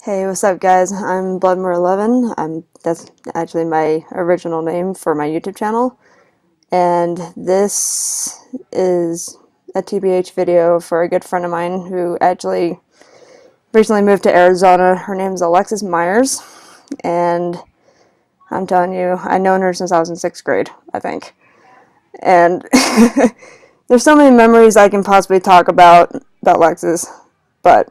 Hey, what's up, guys? I'm Bloodmore11. That's actually my original name for my YouTube channel, and this is a TBH video for a good friend of mine who actually recently moved to Arizona. Her name's Alexis Myers, and I'm telling you, I've known her since I was in 6th grade, I think. And there's so many memories I can possibly talk about Lexis, but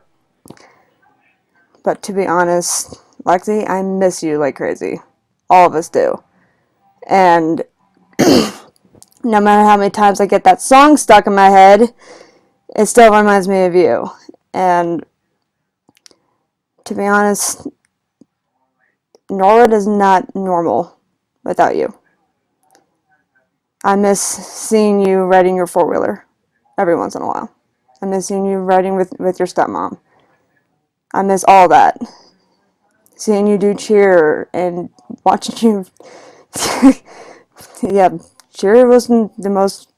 to be honest, Lexi, I miss you like crazy. All of us do. And no matter how many times I get that song stuck in my head, it still reminds me of you. And to be honest, Norwood is not normal without you. I miss seeing you riding your four-wheeler every once in a while. I miss seeing you riding with your stepmom. I miss all that. Seeing you do cheer and watching you. Yeah, cheer wasn't the most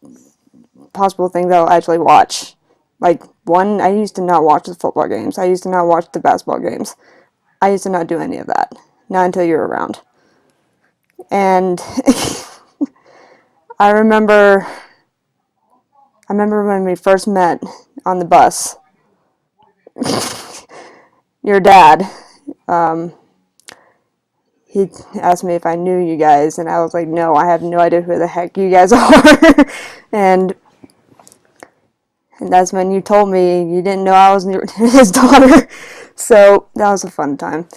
possible thing that I'll actually watch. Like, I used to not watch the football games. I used to not watch the basketball games. I used to not do any of that. Not until you were around. And I remember when we first met on the bus. Your dad, he asked me if I knew you guys, and I was like, no, I have no idea who the heck you guys are. and that's when you told me you didn't know I was his daughter. So that was a fun time.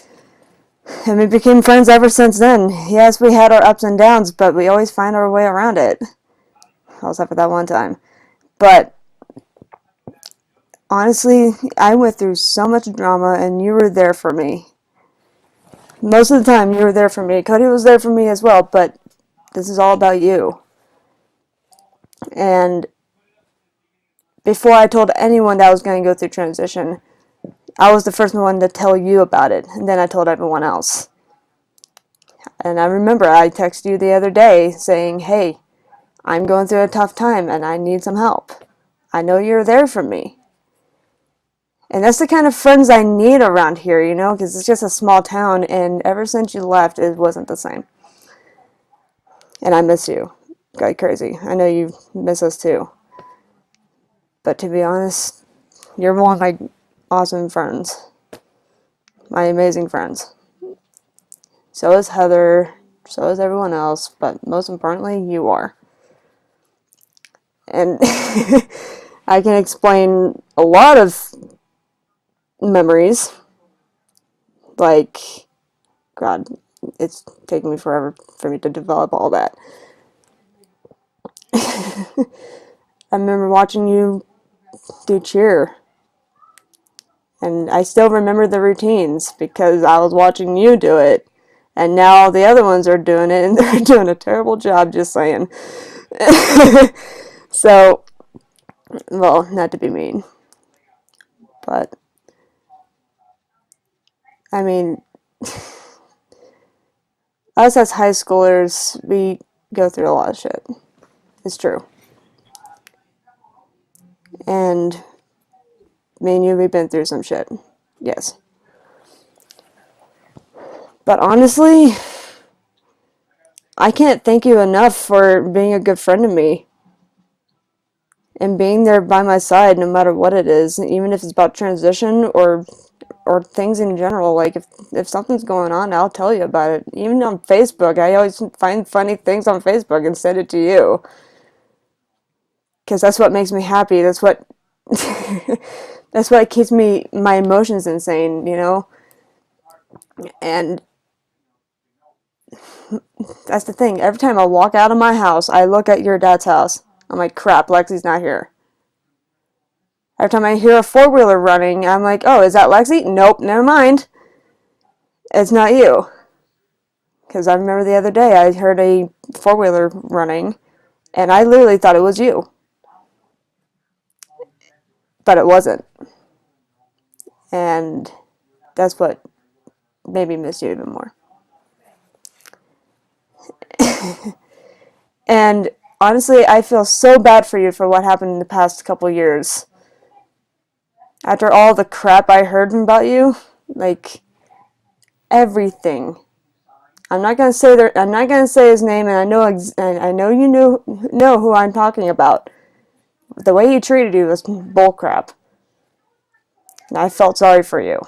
And we became friends ever since then. Yes, we had our ups and downs, but we always find our way around it. Except for that one time. But honestly, I went through so much drama, and you were there for me. Most of the time, you were there for me. Cody was there for me as well, but this is all about you. And before I told anyone that I was going to go through transition, I was the first one to tell you about it, and then I told everyone else. And I remember I texted you the other day saying, hey, I'm going through a tough time and I need some help. I know you're there for me. And that's the kind of friends I need around here, you know, because it's just a small town, and ever since you left, it wasn't the same. And I miss you like crazy. I know you miss us too. But to be honest, you're one of my awesome friends. My amazing friends. So is Heather, so is everyone else, but most importantly, you are. And I can explain a lot of memories. Like, God, it's taking me forever for me to develop all that. I remember watching you do cheer. And I still remember the routines because I was watching you do it. And now all the other ones are doing it, and they're doing a terrible job, just saying. So, well, not to be mean. But, I mean, us as high schoolers, we go through a lot of shit. It's true. And me and you, we've been through some shit. Yes. But honestly, I can't thank you enough for being a good friend to me. And being there by my side no matter what it is, even if it's about transition or things in general. Like, if something's going on, I'll tell you about it. Even on Facebook, I always find funny things on Facebook and send it to you. Because that's what makes me happy. That's what that's what keeps my emotions insane, you know? And that's the thing. Every time I walk out of my house, I look at your dad's house. I'm like, crap, Lexi's not here. Every time I hear a four-wheeler running, I'm like, oh, is that Lexi? Nope, never mind. It's not you. Because I remember the other day I heard a four-wheeler running, and I literally thought it was you. But it wasn't. And that's what made me miss you even more. And honestly, I feel so bad for you for what happened in the past couple years. After all the crap I heard about you, like, everything. I'm not gonna say I'm not gonna say his name, and I know you know who I'm talking about. The way he treated you was bullcrap. And I felt sorry for you.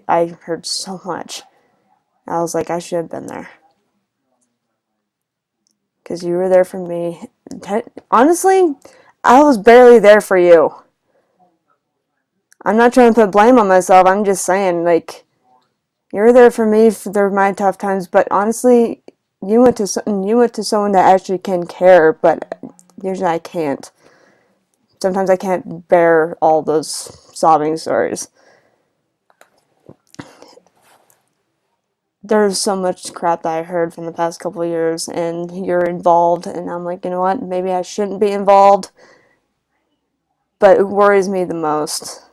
I heard so much. I was like, I should have been there. Because you were there for me. Honestly, I was barely there for you. I'm not trying to put blame on myself. I'm just saying, like, you were there for me through my tough times. But honestly, you went to someone that actually can care. But usually I can't. Sometimes I can't bear all those sobbing stories. There's so much crap that I heard from the past couple of years, and you're involved, and I'm like, you know what? Maybe I shouldn't be involved. But it worries me the most.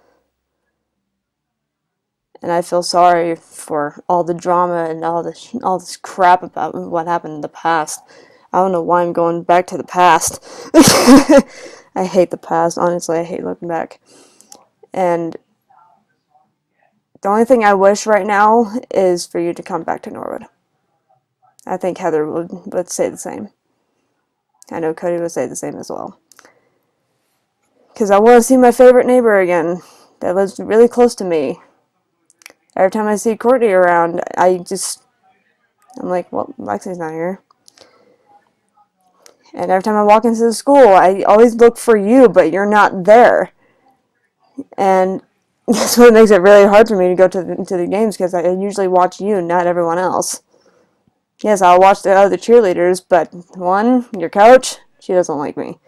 And I feel sorry for all the drama and all this crap about what happened in the past. I don't know why I'm going back to the past. I hate the past. Honestly, I hate looking back. And the only thing I wish right now is for you to come back to Norwood. I think Heather would say the same. I know Cody would say the same as well. Because I want to see my favorite neighbor again that lives really close to me. Every time I see Courtney around, I'm like, well, Lexi's not here. And every time I walk into the school, I always look for you, but you're not there. And that's what makes it really hard for me to go to the games, because I usually watch you, not everyone else. Yes, I'll watch the other cheerleaders, but your coach, she doesn't like me.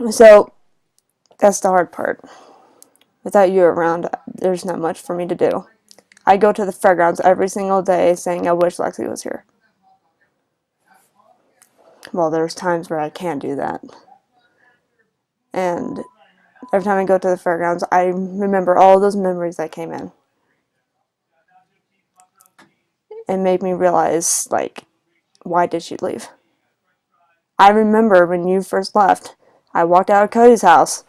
So, that's the hard part. Without you around, there's not much for me to do. I go to the fairgrounds every single day saying I wish Lexi was here. Well, there's times where I can't do that. And every time I go to the fairgrounds, I remember all those memories that came in. And made me realize, like, why did she leave? I remember when you first left, I walked out of Cody's house.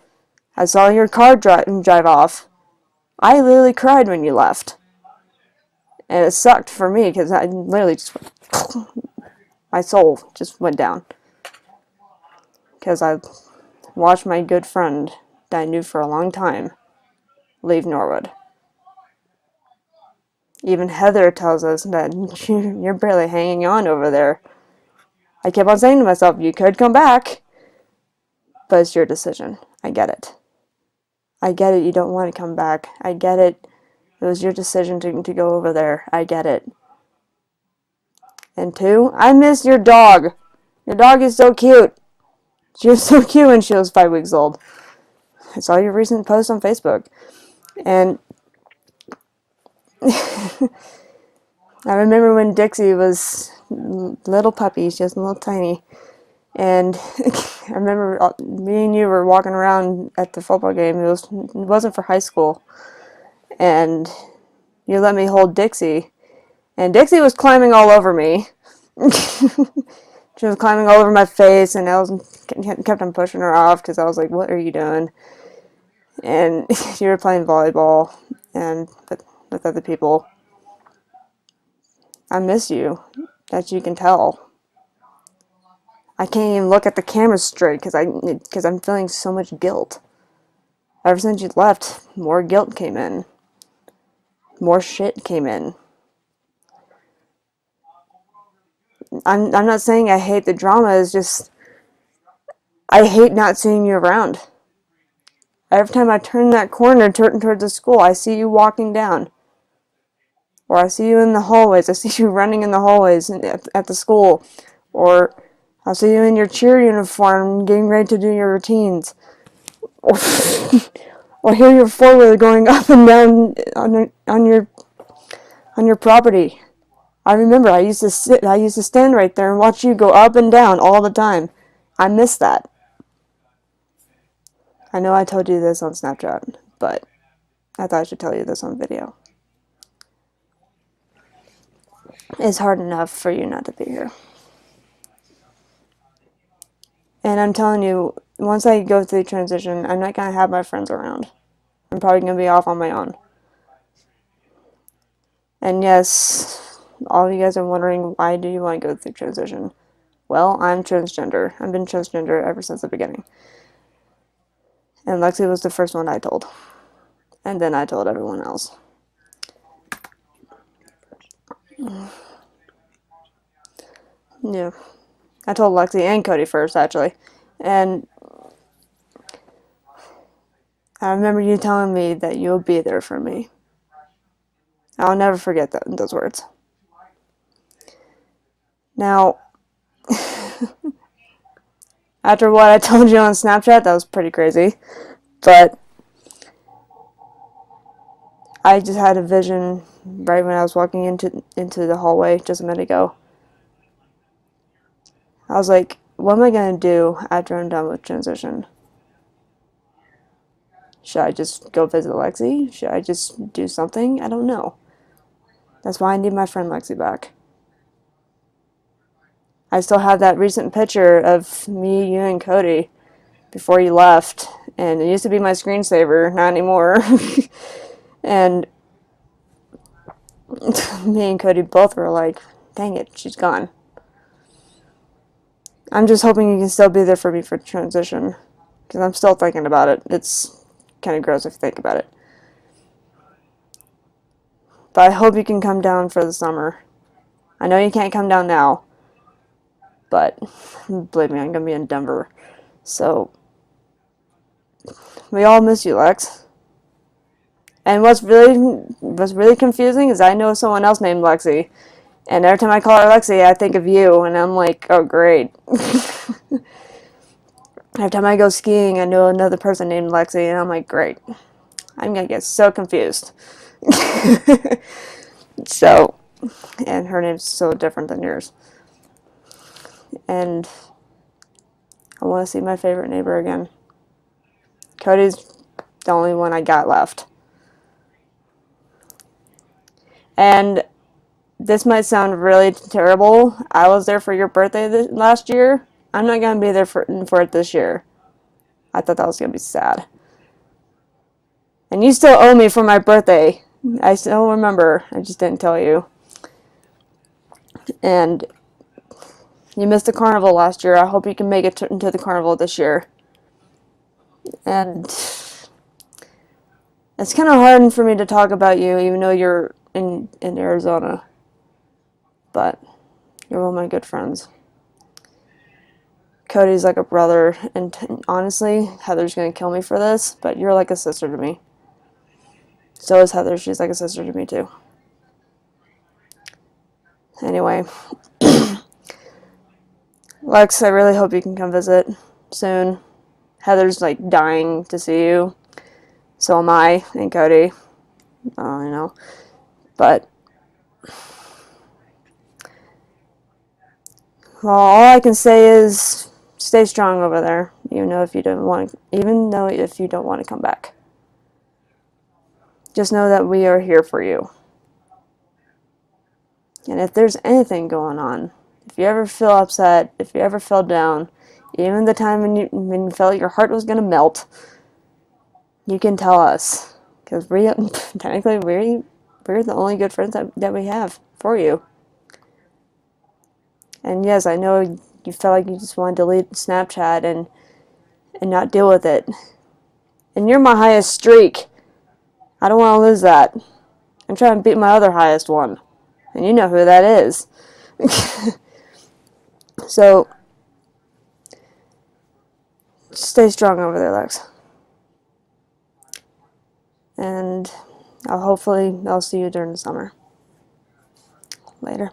I saw your car drive off. I literally cried when you left. And it sucked for me because I literally just my soul just went down. Because I watched my good friend that I knew for a long time leave Norwood. Even Heather tells us that you're barely hanging on over there. I kept on saying to myself, you could come back, but it's your decision. I get it. I get it, you don't want to come back. I get it. It was your decision to go over there. I get it. And two, I miss your dog. Your dog is so cute. She was so cute when she was 5 weeks old. I saw your recent post on Facebook. And I remember when Dixie was little puppy. She was a little tiny. And I remember me and you were walking around at the football game. It wasn't for high school. And you let me hold Dixie. And Dixie was climbing all over me. She was climbing all over my face, and I kept on pushing her off because I was like, what are you doing? And you were playing volleyball and with other people. I miss you, that you can tell. I can't even look at the camera straight because I'm feeling so much guilt. Ever since you left, more guilt came in. More shit came in. I'm not saying I hate the drama, it's just I hate not seeing you around. Every time I turn that corner towards the school, I see you walking down. Or I see you in the hallways. I see you running in the hallways at the school. Or I see you in your cheer uniform getting ready to do your routines. Or, or hear your four-wheeler going up and down on your property. I remember I used to stand right there and watch you go up and down all the time. I miss that. I know I told you this on Snapchat, but I thought I should tell you this on video. It's hard enough for you not to be here. And I'm telling you, once I go through the transition, I'm not going to have my friends around. I'm probably going to be off on my own. And yes, all of you guys are wondering, why do you want to go through transition? Well, I'm transgender. I've been transgender ever since the beginning. And Lexi was the first one I told. And then I told everyone else. Yeah. I told Lexi and Cody first, actually. And I remember you telling me that you'll be there for me. I'll never forget those words. Now, after what I told you on Snapchat, that was pretty crazy. But I just had a vision right when I was walking into the hallway just a minute ago. I was like, what am I going to do after I'm done with transition? Should I just go visit Lexi? Should I just do something? I don't know. That's why I need my friend Lexi back. I still have that recent picture of me, you, and Cody before you left. And it used to be my screensaver, not anymore. And me and Cody both were like, dang it, she's gone. I'm just hoping you can still be there for me for transition. Because I'm still thinking about it. It's kind of gross if you think about it. But I hope you can come down for the summer. I know you can't come down now. But believe me, I'm going to be in Denver. So, we all miss you, Lex. And what's really confusing is I know someone else named Lexi. And every time I call her Lexi, I think of you. And I'm like, oh, great. Every time I go skiing, I know another person named Lexi. And I'm like, great. I'm going to get so confused. So, and her name's so different than yours. And I want to see my favorite neighbor again. Cody's the only one I got left. And this might sound really terrible. I was there for your birthday last year. I'm not going to be there for it this year. I thought that was going to be sad. And you still owe me for my birthday. I still remember. I just didn't tell you. And you missed the carnival last year. I hope you can make it into the carnival this year. And it's kind of hard for me to talk about you, even though you're in Arizona. But you're one of my good friends. Cody's like a brother, and honestly, Heather's going to kill me for this, but you're like a sister to me. So is Heather. She's like a sister to me, too. Anyway. Lex, I really hope you can come visit soon. Heather's like dying to see you. So am I, and Cody. You know. But well, all I can say is stay strong over there, even though if you don't want to come back. Just know that we are here for you. And if there's anything going on, if you ever feel upset, if you ever feel down, even the time when you felt your heart was going to melt, you can tell us. Because technically, we're the only good friends that we have for you. And yes, I know you felt like you just wanted to delete Snapchat and not deal with it. And you're my highest streak. I don't want to lose that. I'm trying to beat my other highest one. And you know who that is. So, stay strong over there, Lex. And I'll see you during the summer. Later.